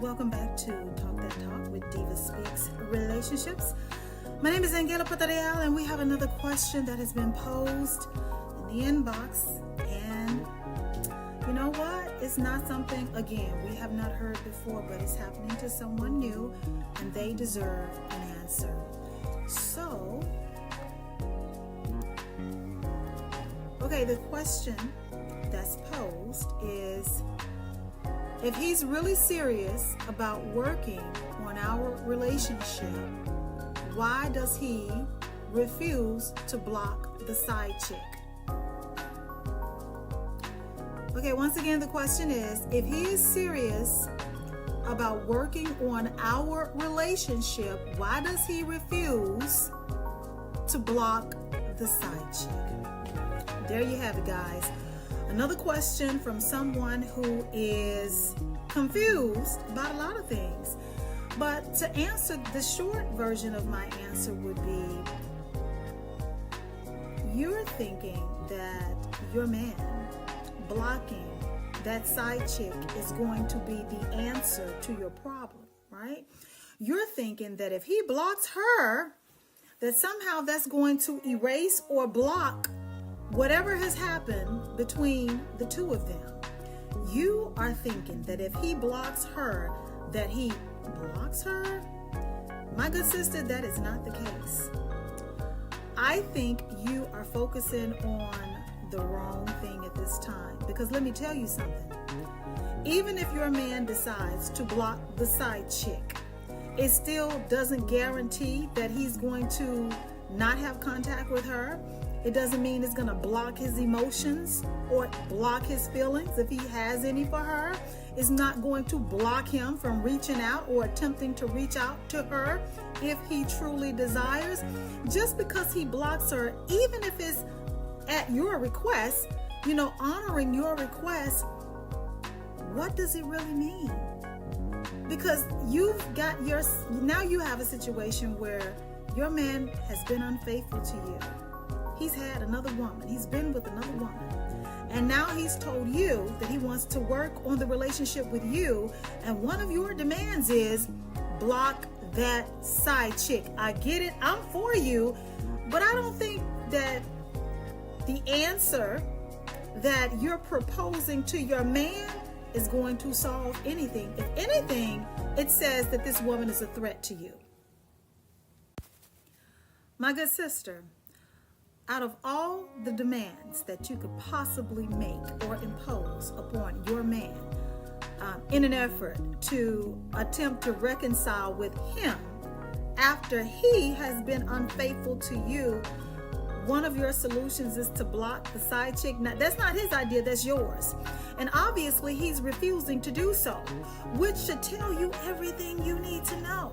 Welcome back to Talk That Talk with DivaSpeaks Relationships. My name is AnGala, and we have another question that has been posed in the inbox. And you know what? It's not something, again, we have not heard before, but it's happening to someone new, and they deserve an answer. So, okay, the question that's posed is, if he's really serious about working on our relationship, why does he refuse to block the side chick? Okay, once again, the question is, if he is serious about working on our relationship, why does he refuse to block the side chick? There you have it, guys. Another question from someone who is confused about a lot of things. But to answer, the short version of my answer would be, you're thinking that your man blocking that side chick is going to be the answer to your problem, right? You're thinking that if he blocks her, that somehow that's going to erase or block whatever has happened between the two of them. You are thinking that if he blocks her, that he blocks her? My good sister, that is not the case. I think you are focusing on the wrong thing at this time. Because let me tell you something. Even if your man decides to block the side chick, it still doesn't guarantee that he's going to not have contact with her. It doesn't mean it's going to block his emotions or block his feelings if he has any for her. It's not going to block him from reaching out or attempting to reach out to her if he truly desires. Just because he blocks her, even if it's at your request, honoring your request, what does it really mean? Because now you have a situation where your man has been unfaithful to you. He's had another woman. He's been with another woman. And now he's told you that he wants to work on the relationship with you. And one of your demands is block that side chick. I get it. I'm for you. But I don't think that the answer that you're proposing to your man is going to solve anything. If anything, it says that this woman is a threat to you. My good sister, out of all the demands that you could possibly make or impose upon your man in an effort to attempt to reconcile with him after he has been unfaithful to you, one of your solutions is to block the side chick. Now, that's not his idea, that's yours. And obviously he's refusing to do so, which should tell you everything you need to know.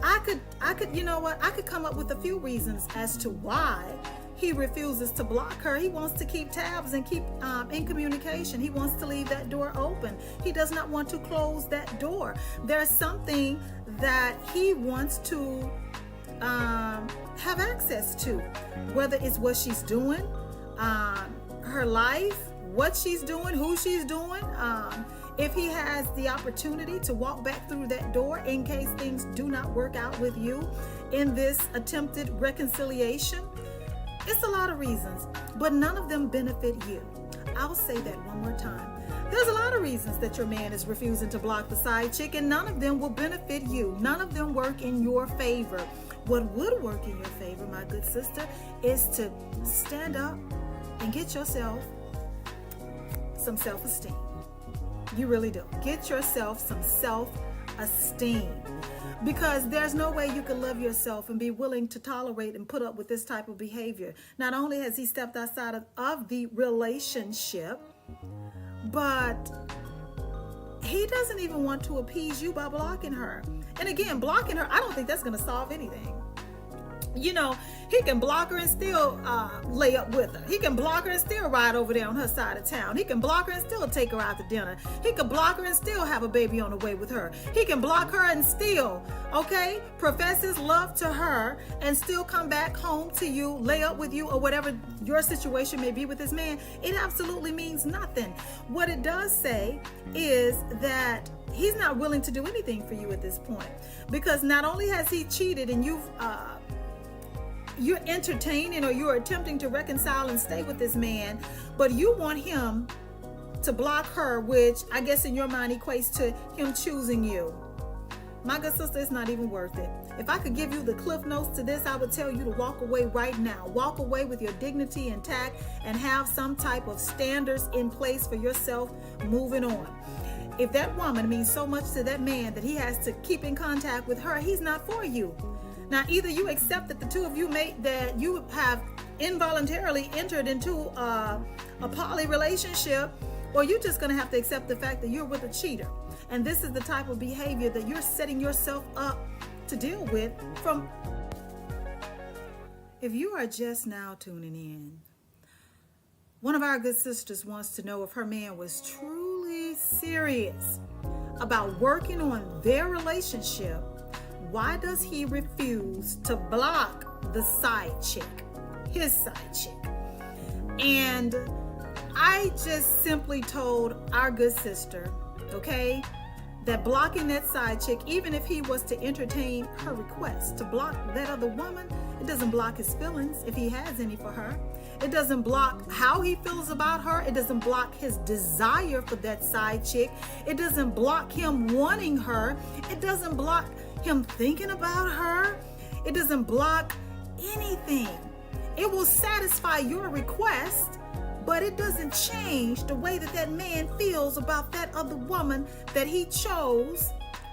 I could come up with a few reasons as to why he refuses to block her. He wants to keep tabs and keep in communication. He wants to leave that door open. He does not want to close that door. There's something that he wants to have access to, whether it's what she's doing, her life, what she's doing, who she's doing. If he has the opportunity to walk back through that door in case things do not work out with you in this attempted reconciliation. It's a lot of reasons, but none of them benefit you. I'll say that one more time. There's a lot of reasons that your man is refusing to block the side chick, and none of them will benefit you. None of them work in your favor. What would work in your favor, my good sister, is to stand up and get yourself some self-esteem. You really do. Get yourself some self-esteem. self-esteem. Because there's no way you can love yourself and be willing to tolerate and put up with this type of behavior. Not only has he stepped outside of the relationship, but he doesn't even want to appease you by blocking her. And again, blocking her, I don't think that's going to solve anything. You know, he can block her and still lay up with her. He can block her and still ride over there on her side of town. He can block her and still take her out to dinner. He can block her and still have a baby on the way with her. He can block her and still, okay, profess his love to her and still come back home to you, lay up with you, or whatever your situation may be with this man. It absolutely means nothing. What it does say is that he's not willing to do anything for you at this point, because not only has he cheated and you're entertaining or you're attempting to reconcile and stay with this man, but you want him to block her, which I guess in your mind equates to him choosing you. My good sister, it's not even worth it. If I could give you the cliff notes to this, I would tell you to walk away right now. Walk away with your dignity intact and have some type of standards in place for yourself moving on. If that woman means so much to that man that he has to keep in contact with her, he's not for you. Now, either you accept that the two of you that you have involuntarily entered into a poly relationship, or you're just going to have to accept the fact that you're with a cheater. And this is the type of behavior that you're setting yourself up to deal with from. If you are just now tuning in, one of our good sisters wants to know if her man was truly serious about working on their relationship. Why does he refuse to block the side chick, his side chick? And I just simply told our good sister, okay, that blocking that side chick, even if he was to entertain her request to block that other woman, it doesn't block his feelings if he has any for her. It doesn't block how he feels about her. It doesn't block his desire for that side chick. It doesn't block him wanting her. It doesn't block him thinking about her. It doesn't block anything. It will satisfy your request, but it doesn't change the way that that man feels about that other woman that he chose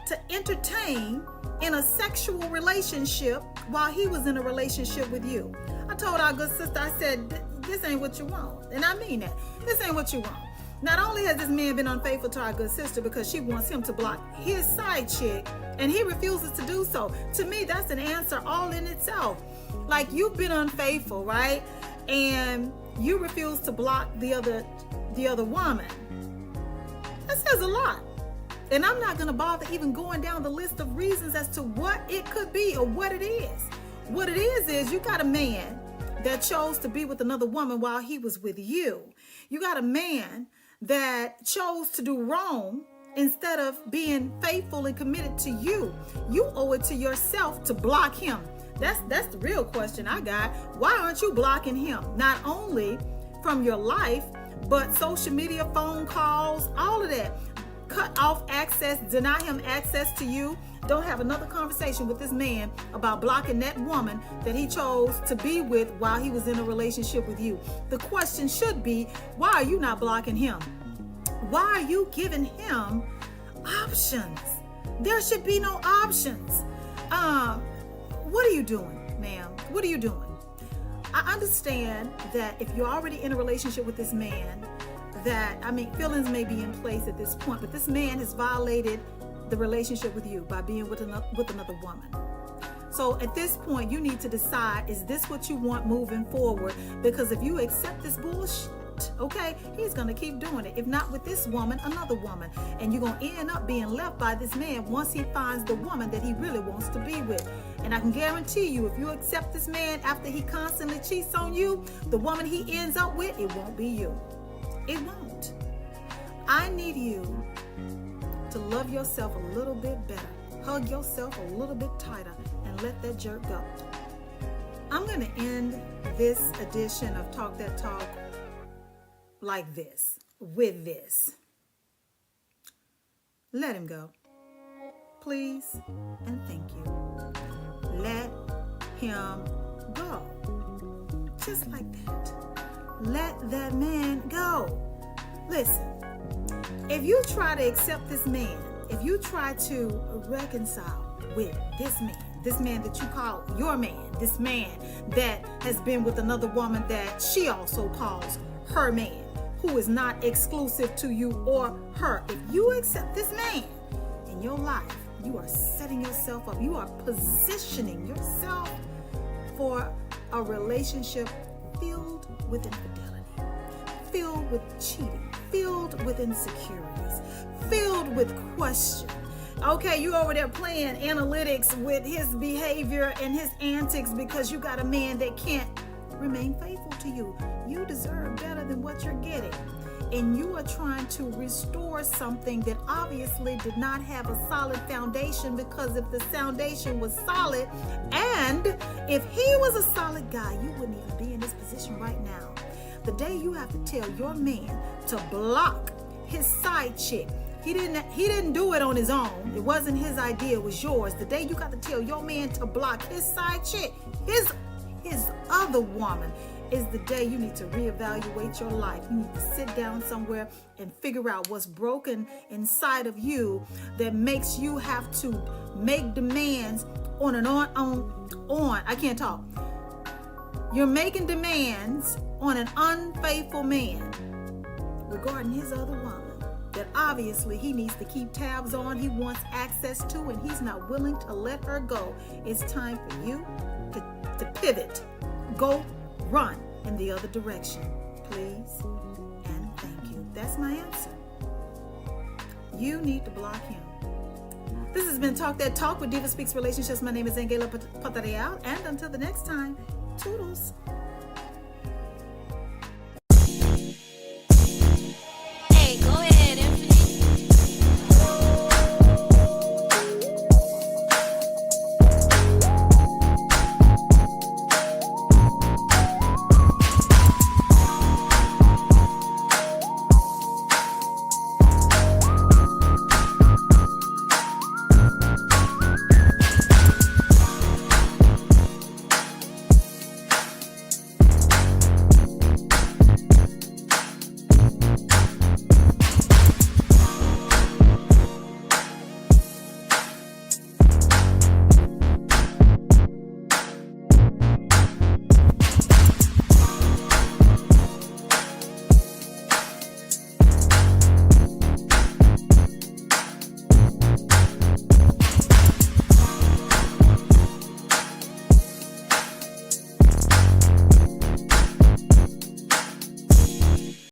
to entertain in a sexual relationship while he was in a relationship with you. I told our good sister, I said, this ain't what you want. And I mean that. This ain't what you want. Not only has this man been unfaithful to our good sister because she wants him to block his side chick and he refuses to do so. To me, that's an answer all in itself. Like, you've been unfaithful, right? And you refuse to block the other woman. That says a lot. And I'm not going to bother even going down the list of reasons as to what it could be or what it is. What it is you got a man that chose to be with another woman while he was with you. You got a man that chose to do wrong instead of being faithful and committed to you. You owe it to yourself to block him. That's the real question I got. Why aren't you blocking him? Not only from your life, but social media, phone calls, all of that. Cut off access, deny him access to you. Don't have another conversation with this man about blocking that woman that he chose to be with while he was in a relationship with you. The question should be, why are you not blocking him? Why are you giving him options? There should be no options. What are you doing, ma'am? What are you doing? I understand that if you're already in a relationship with this man, feelings may be in place at this point, but this man has violated the relationship with you by being with another woman. So at this point, you need to decide, is this what you want moving forward? Because if you accept this bullshit, okay, he's going to keep doing it. If not with this woman, another woman. And you're going to end up being left by this man once he finds the woman that he really wants to be with. And I can guarantee you, if you accept this man after he constantly cheats on you, the woman he ends up with, it won't be you. It won't. I need you to love yourself a little bit better. Hug yourself a little bit tighter and let that jerk go. I'm going to end this edition of Talk That Talk like this, with this. Let him go. Please and thank you. Let him go. Just like that. Let that man go. Listen, if you try to accept this man, if you try to reconcile with this man that you call your man, this man that has been with another woman that she also calls her man, who is not exclusive to you or her, if you accept this man in your life, you are setting yourself up. You are positioning yourself for a relationship filled with infidelity, filled with cheating, filled with insecurities, filled with questions. Okay, you over there playing analytics with his behavior and his antics because you got a man that can't remain faithful to you. You deserve better than what you're getting. And you are trying to restore something that obviously did not have a solid foundation, because if the foundation was solid and if he was a solid guy, you wouldn't even be in this position right now. The day you have to tell your man to block his side chick, he didn't do it on his own. It wasn't his idea, it was yours. The day you got to tell your man to block his side chick, his other woman, is the day you need to reevaluate your life. You need to sit down somewhere and figure out what's broken inside of you that makes you have to make demands on and on. I can't talk. You're making demands on an unfaithful man regarding his other woman that obviously he needs to keep tabs on, he wants access to, and he's not willing to let her go. It's time for you to pivot. Go run in the other direction, please and thank you. That's my answer. You need to block him. This has been Talk That Talk with DivaSpeaks Relationships. My name is AnGala, and until the next time, toodles.